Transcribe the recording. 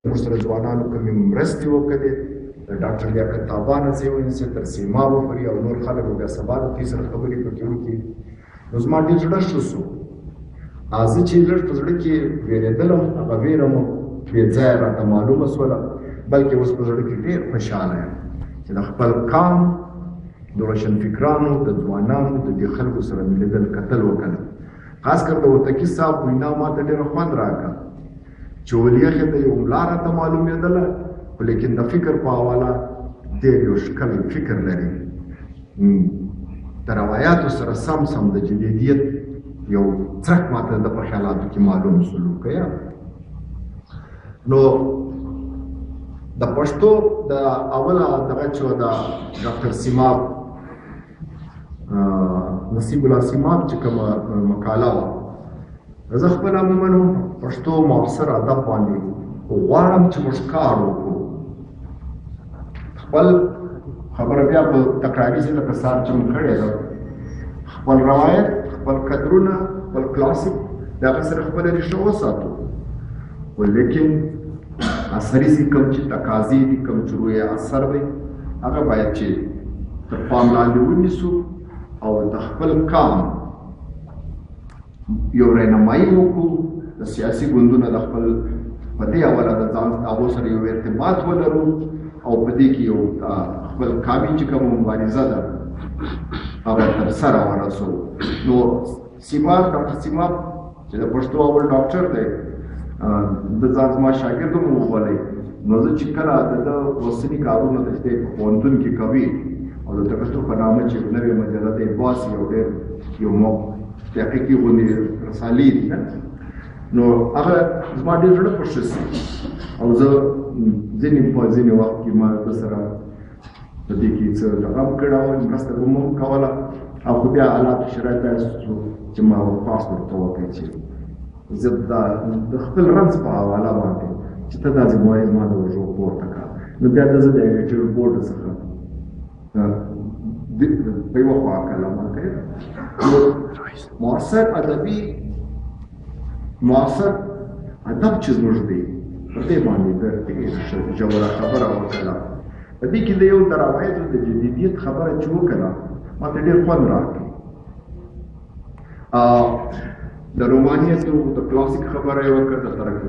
موږ سره ځوانانو کومې مرستې وکړې د ډاکټر لیاقت طابا نه څه ونیسي تر سیماب پورې او نور خلک بیا سبا د دوی سره خبرې پکې وکړي. نو زما ډېر زړه ښه شو. زه چې لږ په زړه کې وېرېدلم هغه وېره مو بې ځایه راته معلومه شوله، بلکې اوس په زړه کې ډېر خوشحاله یم چې د خپل قام د روشنفکرانو د ځوانانو د دې خلکو سره مې لیدل کتل وکړل. خاص کر د وتکي صاحب وینا ماته ډېره خوند راکړه چې ولیخې ته یو ملا راته معلومېدله، خو لیکن د فکر په حواله ډېر یو ښکلی فکر لري، د روایاتو سره سم د جدیدیت یو څرک ماته د په خیالاتو کې معلوم شولو که یا نو د پښتو د اوله دغه چې د ډاکټر سیماب نصیب الله سیماب چې کومه مقاله وه، زه خپله عموما پښتو معاصر ادب باندې غواړم چې موږ کار وکړو. خپل خبره بیا په تکراري ځای لکه سار چې مو کړې ده، خپل روایت، خپل قدرونه، خپل کلاسیک د هغه سره خپله ریښه وساتو، ولیکن اثري چې کوم چې تقاضي دي، کوم چې روی اثر دی، هغه باید چې تر پام لاندې ونیسو او د خپل قام یو رهنمایي وکړو، د سیاسي ګوندونه د خپل په دې حواله د ځان هغو سره یو ارتباط ولرو او په دې کې یو خپل قامي چې کومه مبارزه ده هغه تر سره ورسو. نو سیماب، ډاکټر سیماب چې د پښتو اول ډاکټر دی، د ځان زما شاګرد هم وبولئ. نو زه چې کله د ده اوسني کارونه د دې په پوهنتون کې کوي او د تکستر په نامه چې نوې مجله دی باسي او ډېر یو تحقیقي غوندې رسالې دي، نو هغه زما ډېر زړه خوښ شي او زه ځینې وخت کې ما ده سره په دې کې څه دغه هم کړی وه، مرسته به مو هم کوله او خو بیا حالاتو شرایط داسې شو چې ما پاس ورته وکړ چې زه د خپل رنځ په حواله باندې چې ته دا ذمواري زما د وژو پورته کړه. نو بیا زه د ایډیټر بورډ څخه په یوه خوا کلمه کوي. نو معاصر ادب چې زموږ دی په دې باندې ډېر ژوره خبره وکړله. په دې کې د یو د روایتو د جدیدیت خبره چې وکړه ماته ډېر خوند راکړي. د رومانیت د کلاسیک خبره یې وکړه، د ترقي